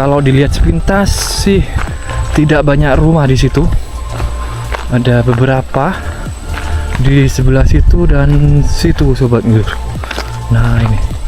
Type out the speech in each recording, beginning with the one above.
Kalau dilihat sepintas sih tidak banyak rumah di situ. Ada beberapa di sebelah situ dan situ sobat nggur. Nah ini.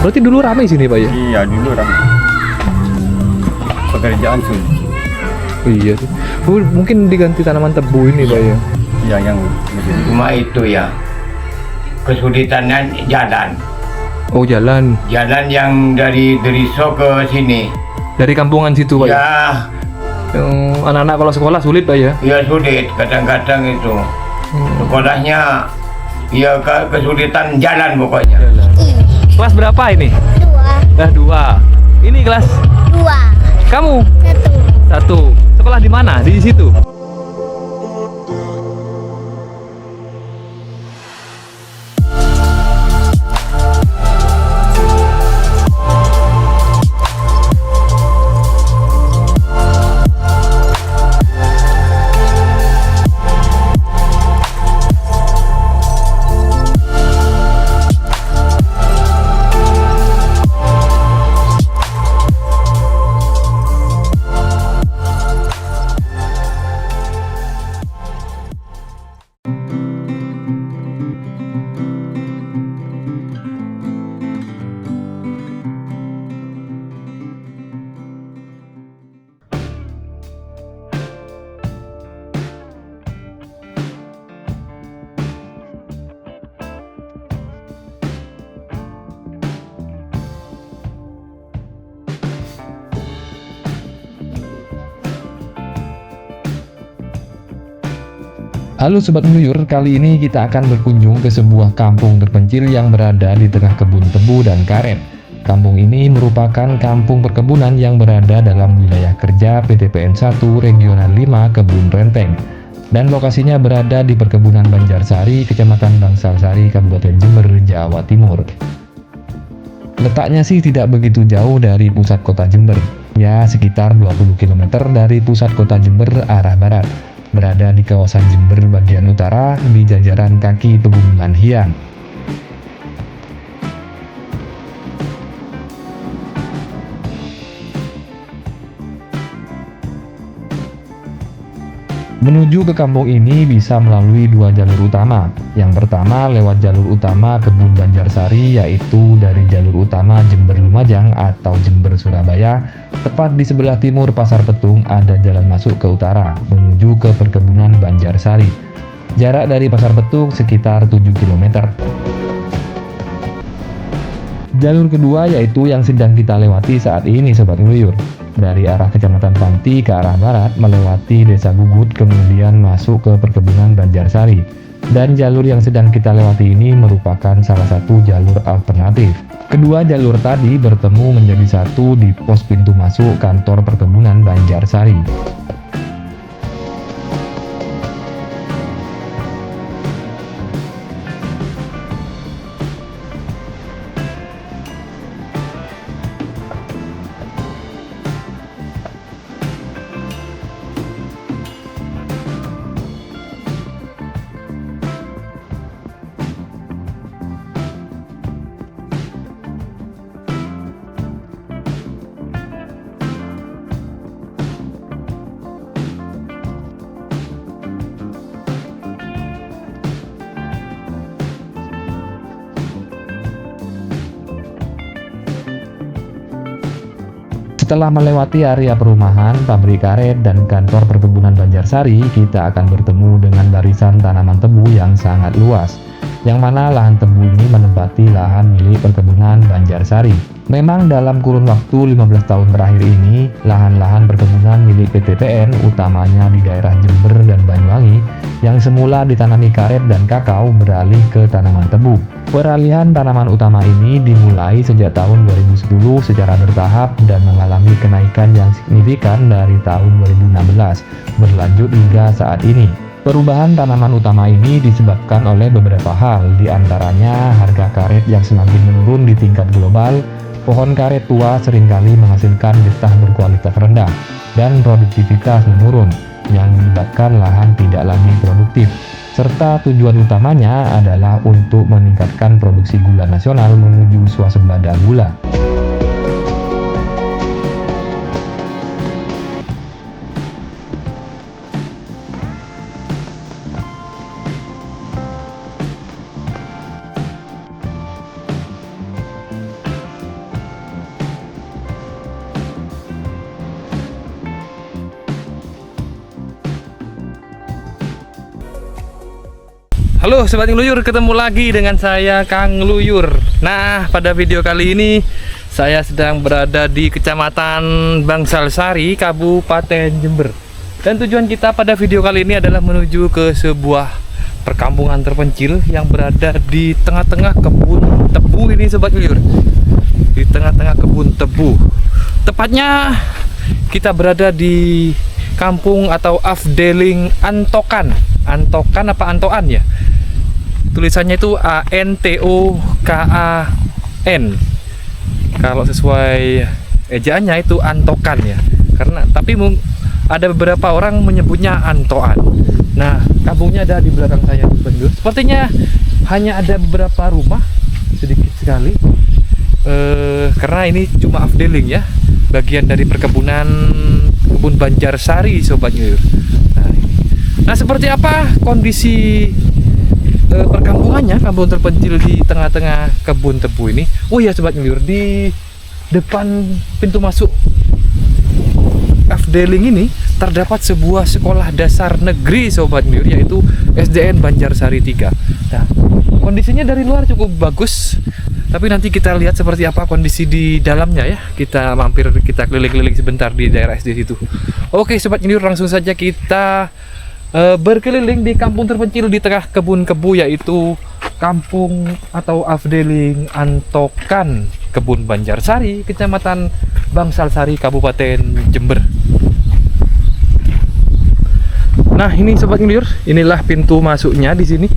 Berarti dulu ramai sini Pak ya? Iya dulu ramai. Pekerjaan sulit. Iya sih. Mungkin diganti tanaman tebu ini Pak ya? Ya yang Cuma itu ya kesulitannya jalan. Oh jalan. Jalan yang dari Deriso ke sini. Dari kampungan situ Pak ya? Ya, Anak-anak kalau sekolah sulit Pak ya? ya sulit kadang-kadang itu. Sekolahnya ya kesulitan jalan pokoknya. Jalan. Kelas berapa ini? 2. 2. Ini kelas 2. kamu? 1. 1. Sekolah di mana? Di situ? Halo Sobat Ngeluyur, kali ini kita akan berkunjung ke sebuah kampung terpencil yang berada di tengah kebun tebu dan karet. Kampung ini merupakan kampung perkebunan yang berada dalam wilayah kerja PTPN 1 Regional 5 Kebun Renteng. Dan lokasinya berada di perkebunan Banjarsari, Kecamatan Bangsalsari, Kabupaten Jember, Jawa Timur. Letaknya sih tidak begitu jauh dari pusat kota Jember, ya sekitar 20 km dari pusat kota Jember arah barat. Berada di kawasan Jember bagian utara di jajaran kaki Pegunungan Hiang. Menuju ke kampung ini bisa melalui dua jalur utama. Yang pertama lewat jalur utama Kebun Banjarsari, yaitu dari jalur utama Jember Lumajang atau Jember Surabaya. Tepat di sebelah timur Pasar Petung ada jalan masuk ke utara menuju ke perkebunan Banjarsari. Jarak dari Pasar Petung sekitar 7 km. Jalur kedua yaitu yang sedang kita lewati saat ini Sobat Ngeluyur. Dari arah Kecamatan Panti ke arah barat melewati Desa Gugut kemudian masuk ke perkebunan Banjarsari. Dan jalur yang sedang kita lewati ini merupakan salah satu jalur alternatif. Kedua jalur tadi bertemu menjadi satu di pos pintu masuk kantor perkebunan Banjarsari. Setelah melewati area perumahan, pabrik karet, dan kantor perkebunan Banjarsari, kita akan bertemu dengan barisan tanaman tebu yang sangat luas. yang mana lahan tebu ini menempati lahan milik perkebunan Banjarsari. Memang dalam kurun waktu 15 tahun terakhir ini, lahan-lahan perkebunan milik PT PN utamanya di daerah Jember dan Banyuwangi yang semula ditanami karet dan kakao beralih ke tanaman tebu. Peralihan tanaman utama ini dimulai sejak tahun 2010 secara bertahap dan mengalami kenaikan yang signifikan dari tahun 2016 berlanjut hingga saat ini. Perubahan tanaman utama ini disebabkan oleh beberapa hal, diantaranya harga karet yang semakin menurun di tingkat global, pohon karet tua seringkali menghasilkan getah berkualitas rendah, dan produktivitas menurun, yang menyebabkan lahan tidak lagi produktif. Serta tujuan utamanya adalah untuk meningkatkan produksi gula nasional menuju swasembada gula. Halo Sobat Ngeluyur, ketemu lagi dengan saya Kang Ngeluyur. Nah, pada video kali ini saya sedang berada di Kecamatan Bangsalsari, Kabupaten Jember. Dan tujuan kita pada video kali ini adalah menuju ke sebuah perkampungan terpencil yang berada di tengah-tengah kebun tebu ini Sobat Ngeluyur. Di tengah-tengah kebun tebu. Tepatnya kita berada di kampung atau Afdeling Antokan. Antokan apa Antoan ya? Tulisannya itu ANTOKAN. Kalau sesuai ejaannya itu Antokan ya. Karena tapi ada beberapa orang menyebutnya Antoan. Nah, kampungnya ada di belakang saya betul. Sepertinya hanya ada beberapa rumah, sedikit sekali. Karena ini cuma afdeling ya, bagian dari perkebunan kebun Banjarsari Sobat Ngeluyur. Nah, seperti apa kondisi perkampungannya, kampung terpencil di tengah-tengah kebun tebu ini? Oh ya Sobat Ngeluyur, di depan pintu masuk Afdeling ini terdapat sebuah sekolah dasar negeri Sobat Ngeluyur, yaitu SDN Banjarsari 3. Nah, kondisinya dari luar cukup bagus, tapi nanti kita lihat seperti apa kondisi di dalamnya ya. Kita mampir, kita keliling-keliling sebentar di daerah SD itu. Oke Sobat Ngeluyur, langsung saja kita berkeliling di kampung terpencil di tengah kebun kebu, yaitu kampung atau Afdeling Antokan, Kebun Banjarsari, Kecamatan Bangsalsari, Kabupaten Jember. Nah, ini Sobat Ngeluyur, inilah pintu masuknya di sini.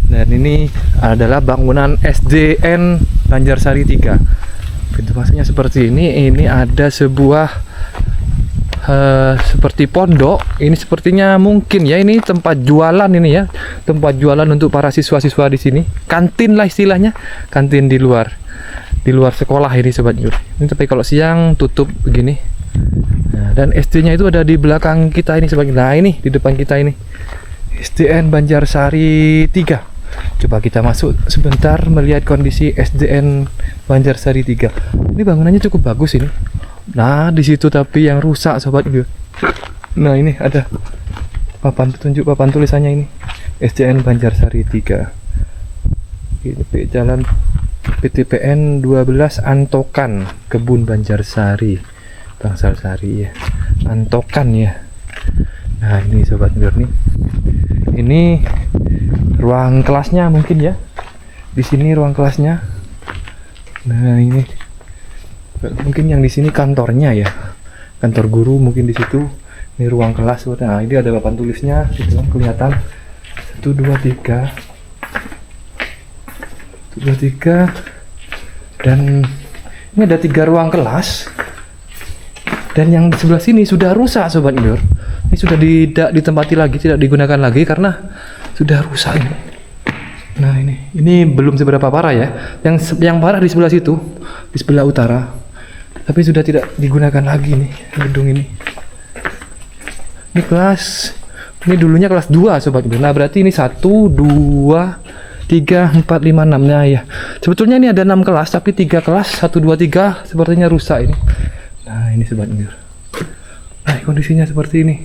Dan ini adalah bangunan SDN Banjarsari 3. Pintu masuknya seperti ini. Ini ada sebuah seperti pondok. Ini sepertinya mungkin ya, ini tempat jualan ini ya, tempat jualan untuk para siswa-siswa di sini. Kantin lah istilahnya, kantin di luar sekolah ini Sobat Ngeluyur. Ini tapi kalau siang tutup begini. Nah, dan SD-nya itu ada di belakang kita ini Sobat Ngeluyur. Nah, ini di depan kita ini SDN Banjarsari 3. Coba kita masuk sebentar melihat kondisi SDN Banjarsari 3. Ini bangunannya cukup bagus ini. Nah, di situ tapi yang rusak Sobat Ngeluyur. Nah, ini ada papan petunjuk, papan tulisannya ini SDN Banjarsari 3. Ini jalan PTPN 12 Antokan, Kebun Banjarsari, Bangsalsari ya. Antokan ya. Nah, ini Sobat Ngeluyur nih. Ini ruang kelasnya mungkin ya. Di sini ruang kelasnya. Nah, ini mungkin yang di sini kantornya ya, kantor guru mungkin di situ. Ini ruang kelas. Nah, ini ada papan tulisnya, itu kelihatan 1 2 3 dan ini ada 3 ruang kelas. Dan yang di sebelah sini sudah rusak Sobat Ngeluyur. Ini sudah tidak ditempati lagi, tidak digunakan lagi karena sudah rusak ini. Nah, ini belum seberapa parah ya. Yang parah di sebelah situ, di sebelah utara. Tapi sudah tidak digunakan lagi nih gedung ini. Ini kelas, ini dulunya kelas 2 Sobat Ngeluyur. Nah, berarti ini 1 2 3 4 5 6. Nah ya, sebetulnya ini ada 6 kelas, tapi 3 kelas 1 2 3 sepertinya rusak ini. Nah, ini Sobat Ngeluyur. Nah, kondisinya seperti ini.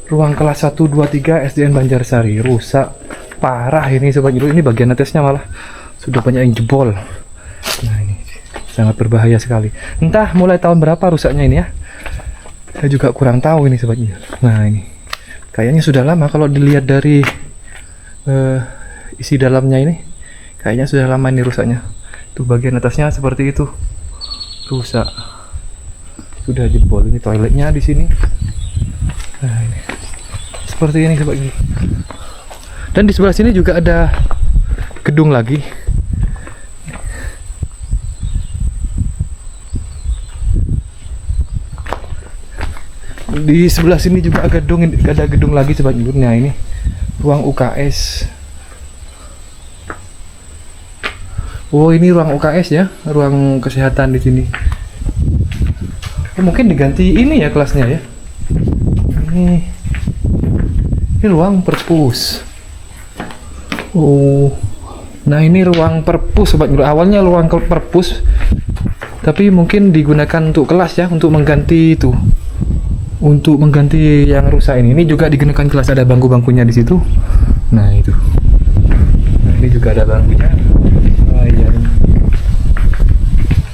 ruang kelas 1, 2, 3 SDN Banjarsari rusak parah ini sobat Ngilu. Ini bagian atasnya malah sudah banyak yang jebol. Nah ini sangat berbahaya sekali. Entah mulai tahun berapa rusaknya ini ya, saya juga kurang tahu ini sobat Ngilu. Nah ini kayaknya sudah lama kalau dilihat dari isi dalamnya ini, kayaknya sudah lama ini rusaknya. Tuh bagian atasnya seperti itu rusak, sudah jebol. Ini toiletnya di sini. Nah ini seperti ini sobat Ngilu. Dan di sebelah sini juga ada gedung lagi. Di sebelah sini juga ada gedung lagi sobat Ngilu. Nah ini ruang UKS. Oh ini ruang UKS ya, ruang kesehatan di sini. Oh, mungkin diganti ini ya kelasnya ya. Ini ruang perpus. Oh, nah ini ruang perpus sobat Ngilu. Awalnya ruang perpus, tapi mungkin digunakan untuk kelas ya, untuk mengganti itu, untuk mengganti yang rusak ini. Ini juga digunakan kelas, ada bangku-bangkunya di situ. Nah itu. Nah ini juga ada bangkunya. Oh, iya.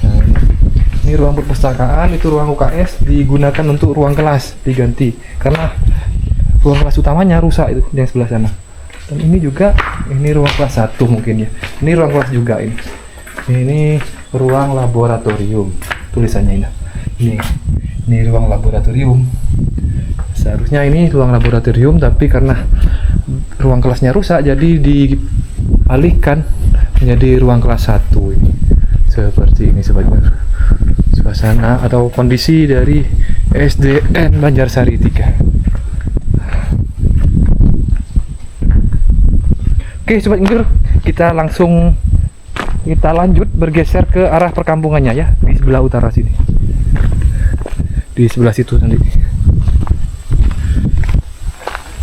Nah, ini ruang perpustakaan, itu ruang UKS digunakan untuk ruang kelas, diganti karena ruang kelas utamanya rusak itu yang sebelah sana. Dan ini juga, ini ruang kelas 1 mungkin ya. Ini ruang kelas juga ini. Ini ruang laboratorium tulisannya ini. Ini ruang laboratorium. Seharusnya ini ruang laboratorium, tapi karena ruang kelasnya rusak jadi dialihkan menjadi ruang kelas 1 ini. Seperti ini sobat Ngilu. Suasana atau kondisi dari SDN Banjarsari 3. Oke sobat Ngilu, kita lanjut bergeser ke arah perkampungannya ya, di sebelah utara sini, di sebelah situ nanti.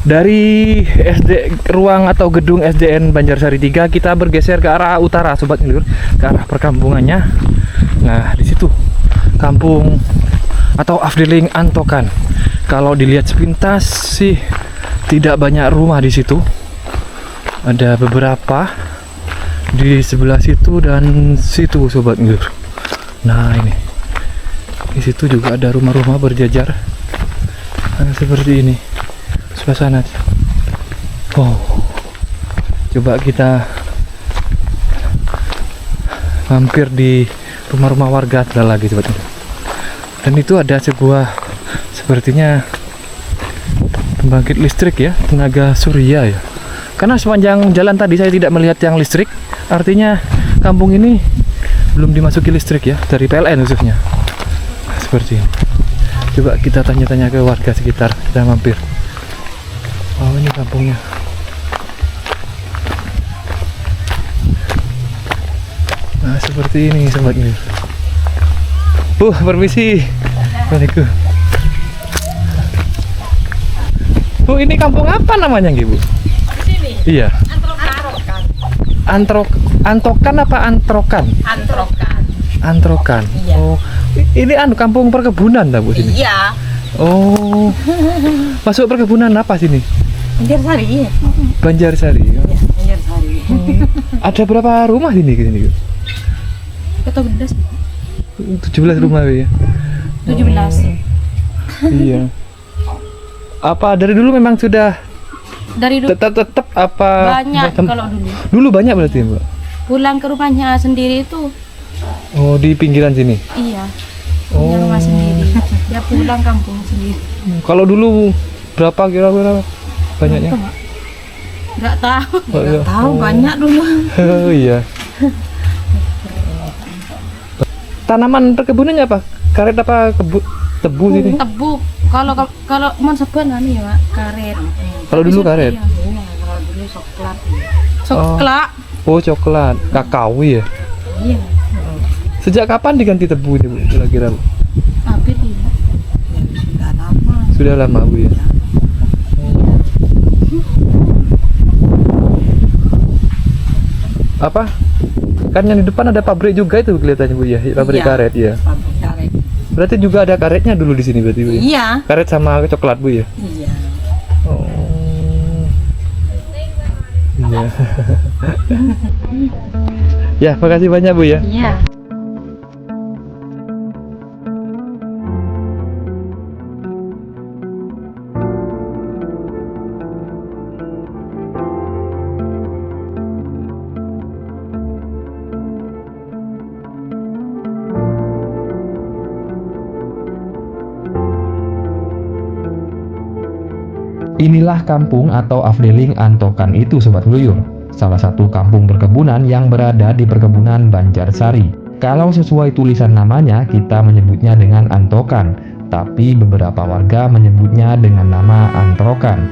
Dari ruang atau gedung SDN Banjarsari 3 kita bergeser ke arah utara sobat Ngilu, ke arah perkampungannya. Nah di situ kampung atau Afdeling Antokan. Kalau dilihat sepintas sih tidak banyak rumah di situ. Ada beberapa di sebelah situ dan situ sobat Ngilu. Nah ini di situ juga ada rumah-rumah berjajar. Nah, seperti ini suasana. Oh, coba kita mampir di rumah-rumah warga lagi sobat Ngilu. Dan itu ada sebuah sepertinya pembangkit listrik ya, tenaga surya ya. Karena sepanjang jalan tadi saya tidak melihat yang listrik, artinya kampung ini belum dimasuki listrik ya, dari PLN khususnya. Nah, seperti ini. Coba kita tanya-tanya ke warga sekitar, kita mampir. Oh ini kampungnya. Nah seperti ini sobat Ngilu. Permisi. Assalamualaikum. Bu, ini kampung apa namanya Bu? Iya. Antokan apa Antrokan? Antrokan. Iya. Oh, ini kampung perkebunan dah Bu sini. Iya. Oh. Masuk perkebunan apa sini? Banjarsari. Iya. Banjarsari. Banjarsari. Ada berapa rumah sini ke sini? Kata 17 rumah ya. 17. Iya. Apa dari dulu memang sudah Dari dulu tetap apa banyak kalau dulu. Dulu banyak berarti Mbak. Pulang ke rumahnya sendiri itu. Oh, di pinggiran sini. Iya. Punya rumah sendiri. Ya pulang kampung sendiri. Kalau dulu berapa kira-kira banyaknya? Enggak tahu. Oh, iya. Tahu banyak dulu. Oh iya. Tanaman perkebunannya apa? Karet apa tebu sini? Tebu. Kalau mau sebuah anu ya, Pak, karet. Kalau dulu karet. Iya, kalau dulu coklat. Coklat. Oh, coklat. Kakao ya. Iya. Sejak kapan diganti tebu ini, Bu? Kira-kira, Bu? Hampir ya. Sudah lama. Sudah lama, Bu ya. Apa? Kan yang di depan ada pabrik juga itu kelihatannya Bu ya, pabrik Iya. karet ya. Pabrik karet. Berarti juga ada karetnya dulu di sini berarti Bu ya? Iya. Karet sama coklat Bu ya. Iya. Iya. Ya, makasih banyak Bu ya. Iya. Inilah kampung atau Afdeling Antokan itu Sobat Gluyur, salah satu kampung perkebunan yang berada di perkebunan Banjarsari. Kalau sesuai tulisan namanya, kita menyebutnya dengan Antokan, tapi beberapa warga menyebutnya dengan nama Antrokan.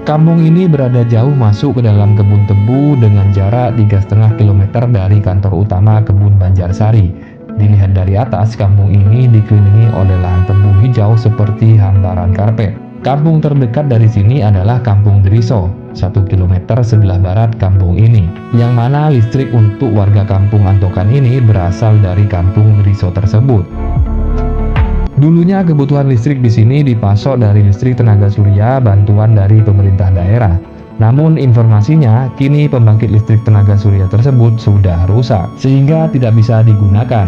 Kampung ini berada jauh masuk ke dalam kebun tebu dengan jarak 3,5 km dari kantor utama kebun Banjarsari. Dilihat dari atas, kampung ini dikelilingi oleh lahan tebu hijau seperti hamparan karpet. Kampung terdekat dari sini adalah Kampung Driso, 1 km sebelah barat kampung ini, yang mana listrik untuk warga kampung Antokan ini berasal dari Kampung Driso tersebut. Dulunya kebutuhan listrik di sini dipasok dari listrik tenaga surya bantuan dari pemerintah daerah. Namun informasinya, kini pembangkit listrik tenaga surya tersebut sudah rusak, sehingga tidak bisa digunakan.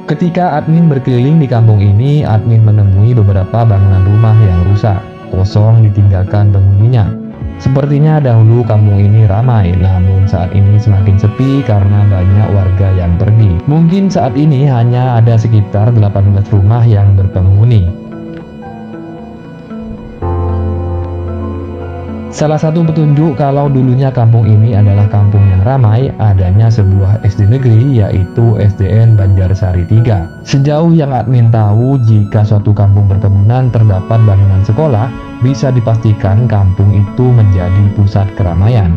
Ketika admin berkeliling di kampung ini, admin menemui beberapa bangunan rumah yang rusak, kosong ditinggalkan penghuninya. Sepertinya dahulu kampung ini ramai, namun saat ini semakin sepi karena banyak warga yang pergi. Mungkin saat ini hanya ada sekitar 18 rumah yang berpenghuni. Salah satu petunjuk kalau dulunya kampung ini adalah kampung yang ramai, adanya sebuah SD negeri yaitu SDN Banjarsari 3. Sejauh yang admin tahu, jika suatu kampung perkebunan terdapat bangunan sekolah, bisa dipastikan kampung itu menjadi pusat keramaian.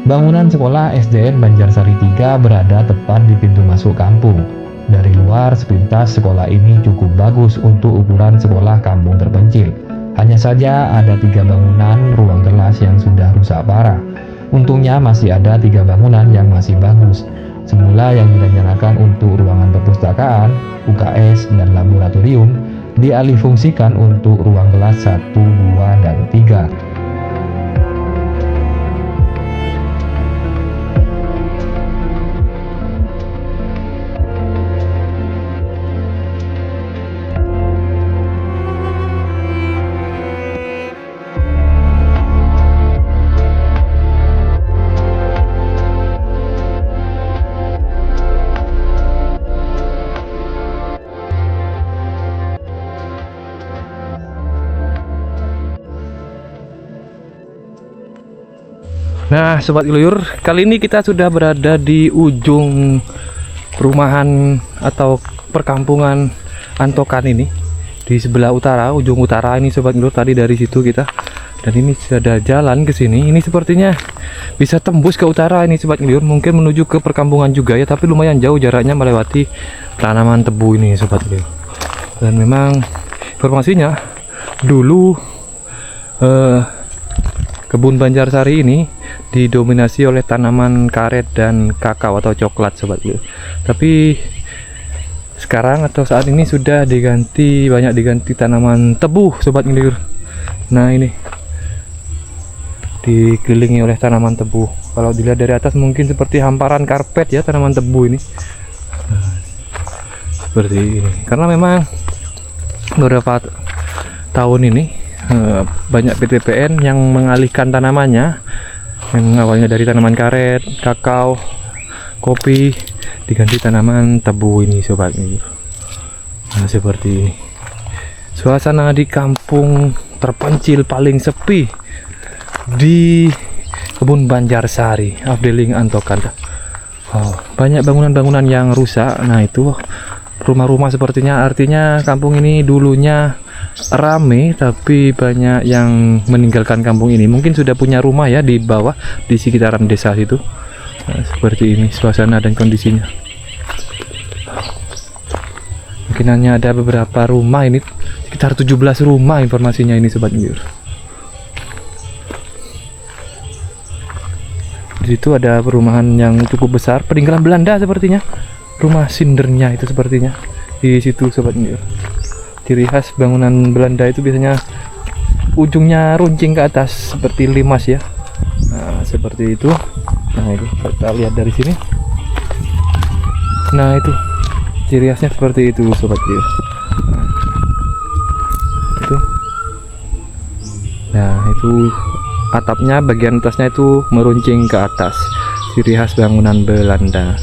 Bangunan sekolah SDN Banjarsari 3 berada tepat di pintu masuk kampung. Dari luar, sepintas sekolah ini cukup bagus untuk ukuran sekolah kampung terpencil. Hanya saja ada 3 bangunan ruang kelas yang sudah rusak parah. Untungnya masih ada 3 bangunan yang masih bagus. Semula yang direncanakan untuk ruangan perpustakaan, UKS, dan laboratorium dialihfungsikan untuk ruang kelas 1, 2, dan 3. Nah, Sobat Gluyur, kali ini kita sudah berada di ujung perumahan atau perkampungan Antokan ini. Di sebelah utara, ujung utara ini Sobat Gluyur, tadi dari situ kita. Dan ini sudah jalan ke sini. Ini sepertinya bisa tembus ke utara ini Sobat Gluyur, mungkin menuju ke perkampungan juga ya, tapi lumayan jauh jaraknya melewati tanaman tebu ini Sobat Gluyur. Dan memang informasinya dulu kebun Banjarsari ini didominasi oleh tanaman karet dan kakao atau coklat Sobat Gluyur. Tapi sekarang atau saat ini sudah banyak diganti tanaman tebu Sobat Gluyur. Nah, ini dikelilingi oleh tanaman tebu. Kalau dilihat dari atas mungkin seperti hamparan karpet ya tanaman tebu ini. Nah, seperti ini. Karena memang beberapa tahun ini banyak PTPN yang mengalihkan tanamannya, yang awalnya dari tanaman karet, kakao, kopi, diganti tanaman tebu ini Sobat Gluyur. Nah, seperti ini suasana di kampung terpencil paling sepi di kebun Banjarsari, Afdeling Antokan. Banyak bangunan-bangunan yang rusak. Nah, itu rumah-rumah sepertinya, artinya kampung ini dulunya rame, tapi banyak yang meninggalkan kampung ini. Mungkin sudah punya rumah ya di bawah, di sekitaran desa situ. Nah, seperti ini suasana dan kondisinya. kemungkinannya ada beberapa rumah ini, sekitar 17 rumah informasinya ini Sobat Ngiur. Di situ ada perumahan yang cukup besar, peninggalan Belanda sepertinya. Rumah sindernya itu sepertinya di situ Sobat Ngiur. Ciri khas bangunan Belanda itu biasanya ujungnya runcing ke atas seperti limas ya. Nah, seperti itu. Nah, itu kita lihat dari sini. Nah, itu ciri khasnya seperti itu Sobat Ngiur. Nah, itu. Nah, itu atapnya bagian atasnya itu meruncing ke atas, ciri khas bangunan Belanda.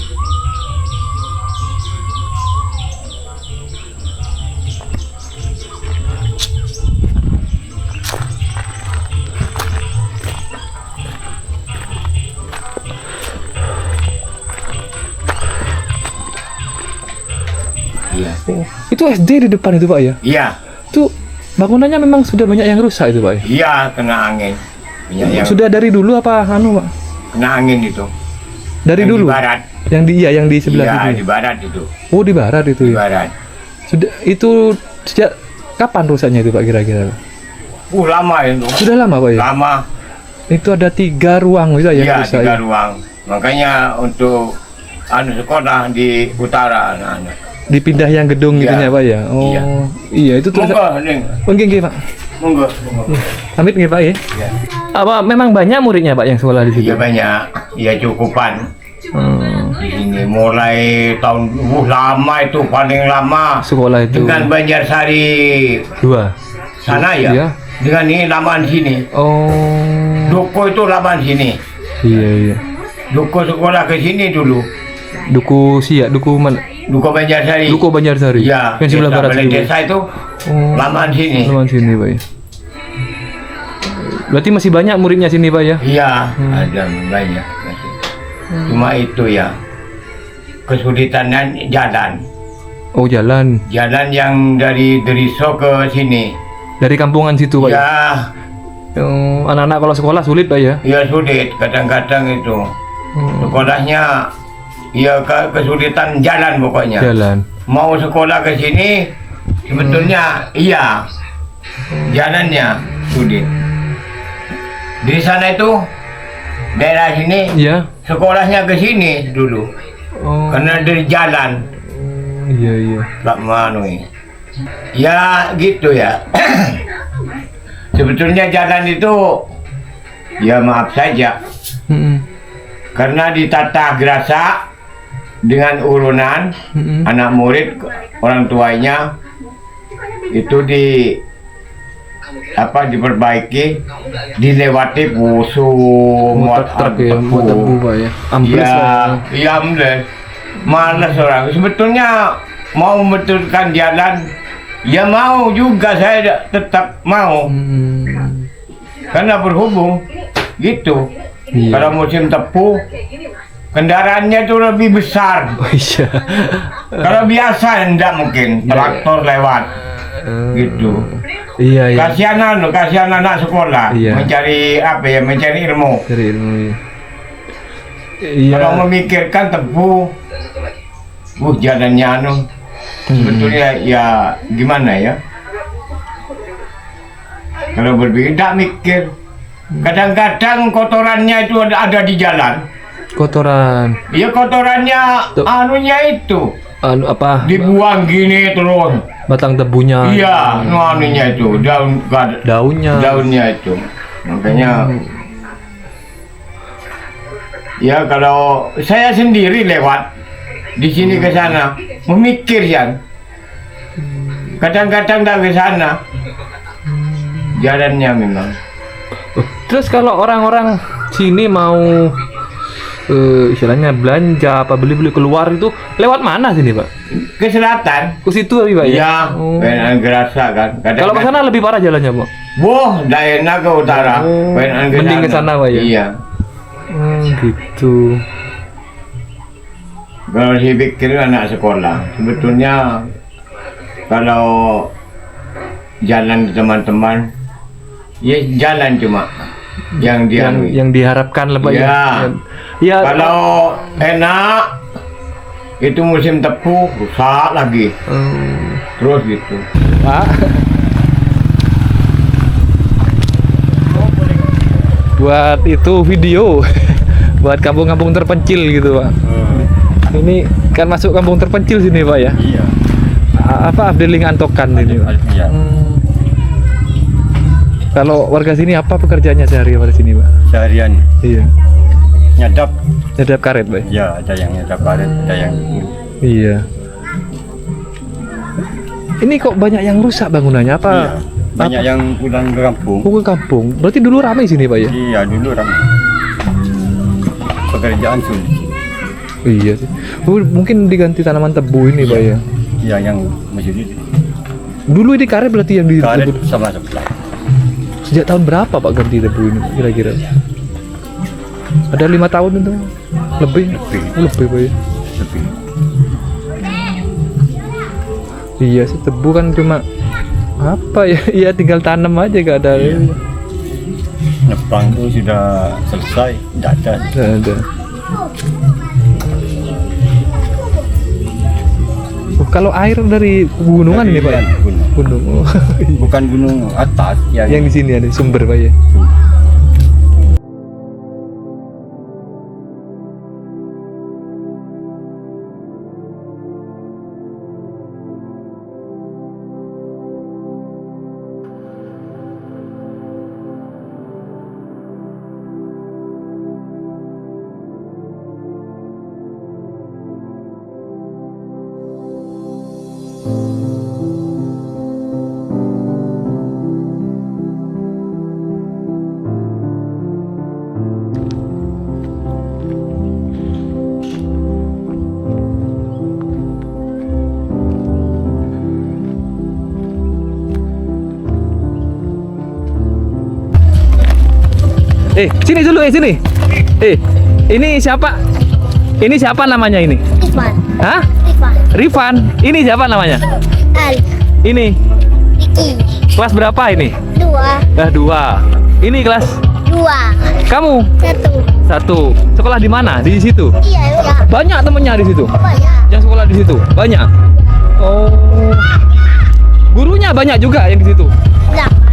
Iya. Itu SD di depan itu Pak ya? Iya. Itu bangunannya memang sudah banyak yang rusak itu Pak ya? Iya, kena angin. Banyak yang Sudah dari dulu apa anu Pak? kena angin itu. Dari Yang dulu? Di barat. Yang di yang di sebelah Iya, situ. di barat itu. Oh, di barat itu Di ya. barat. Sudah itu sejak kapan rusaknya itu Pak kira-kira? Lama itu. Sudah lama Pak ya? Lama. Itu ada 3 ruang bisa yang Iya, rusak. 3 Ya? ruang. Makanya untuk sekolah di utara anak-anak. Dipindah yang gedung Iya. itunya Pak ya? Oh. Iya. Iya, itu terus. Monggo, Ning. Oh, nggih, Pak. Monggo. Amit nggih Pak ya? Iya. Apa memang banyak muridnya Pak yang sekolah di situ? Iya banyak. Iya cukupan. Hmm, Di sini mulai tahun lama itu paling lama sekolah itu dengan Banjarsari 2. sana ya. Iya. Dengan ini lamaan sini. Oh. Duko itu lamaan sini. Iya iya. Duko sekolah ke sini dulu. Duku Siak, Duku mana? Duko Banjarsari. Duku Banjarsari. Iya. Yang sebelah barat Balai itu. desa itu Oh. lamaan sini. Laman sini Pak ya. Berarti masih banyak muridnya sini Pak ya? Iya, ada banyak. Cuma itu ya kesulitannya jalan. Oh, jalan. Jalan yang dari Deriso ke sini. Dari kampungan situ Pak ya? Ya, Oh, anak-anak kalau sekolah sulit Pak ya? ya sulit kadang-kadang itu. Sekolahnya ya kesulitan jalan pokoknya. Jalan. Mau sekolah ke sini sebetulnya iya. Jalannya sulit. Di sana itu daerah sini Iya. sekolahnya ke sini dulu. Oh. Karena dari jalan Iya iya. Pak Manui. Ya gitu ya. Sebetulnya jalan itu ya maaf saja Mm-mm. karena ditata gerasa dengan urunan Mm-mm. anak murid orang tuanya itu diperbaiki, dilewati Motor truk ya, muat tebu Pak ya. Ambles Pak ya. ya ambles. Malas orang. Sebetulnya mau membetulkan jalan, ya mau juga saya tetap mau. Karena berhubung gitu. Iya. Kalau musim tebu, kendaraannya itu lebih besar. Oh iya. Kalau biasa enggak mungkin traktor lewat. Gitu. Iya iya. Kasihan anak sekolah Iya. mencari mencari ilmu. Dari ilmu. Iya. Kalau memikirkan tebu, jalannya sebetulnya ya gimana ya? Kalau berpikir tidak mikir, kadang-kadang kotorannya itu ada di jalan. Kotoran. Ya kotorannya Tuh. anunya itu Anu apa? dibuang gini terus. Batang tebunya. Iya, anunya itu Daunnya. daunnya itu. Makanya ya kalau saya sendiri lewat di sini ke sana memikir ya. Kadang-kadang tak ke sana. Jalannya memang. Terus kalau orang-orang sini mau istilahnya belanja apa beli-beli keluar itu lewat mana sini Pak? Ke selatan. Ke situ Pak ya? Ya, Oh. Benan Gerasa kan. Kalau ke sana lebih parah jalannya Pak? Boh, daerah ke utara. Oh, Benan mending ke sana, Pak, ya? Iya. Gitu. Kalau saya pikir anak sekolah, sebetulnya kalau jalan teman-teman, ya jalan cuma yang dia Yang diharapkan lah Pak Ya. ya. Ya. kalau enak itu musim tebu rusak lagi. Terus gitu. Pak. Buat itu video buat kampung-kampung terpencil gitu Pak. Ini kan masuk kampung terpencil sini Pak ya. Iya. Apa Afdeling Antokan ini Pak? Iya. Kalau warga sini apa pekerjaannya sehari-hari sini Pak? Seharian Iya. nyadap. Nyadap karet Pak. Ya, ada yang nyadap karet, ada yang Iya. Ini kok banyak yang rusak bangunannya apa? iya. Banyak yang pulang ke kampung. Ke kampung. Berarti dulu ramai sini Pak ya? Iya, dulu orang pekerjaan sulit. Iya sih. Mungkin diganti tanaman tebu ini Pak ya. Iya, yang masih di Dulu ini karet berarti yang di karet sama sebelah. Sejak tahun berapa Pak ganti tebu ini kira-kira? Ada 5 tahun itu? Lebih? Lebih. Lebih Pak ya. Lebih. Iya sih, tebu kan cuma apa ya? Iya tinggal tanam aja gak ada. Iya. Nepang itu sudah selesai, tidak ada. Nggak ada. Oh, kalau air dari gunungan Dari ini Pak? gunung. Gunung. Oh, Bukan gunung atas yang di sini ada sumber Pak ya. Sini dulu sini. Ini siapa? Ini siapa namanya ini? Ivan. Hah? Ivan. Rifan. Ini siapa namanya? Alif. Ini Iki. kelas berapa ini? 2. 2. Ini kelas 2. kamu 1. 1. Sekolah di mana? Di situ. Iya, iya. Banyak temennya di situ. Banyak. Yang sekolah di situ banyak. Oh. Gurunya banyak juga yang di situ. Berapa?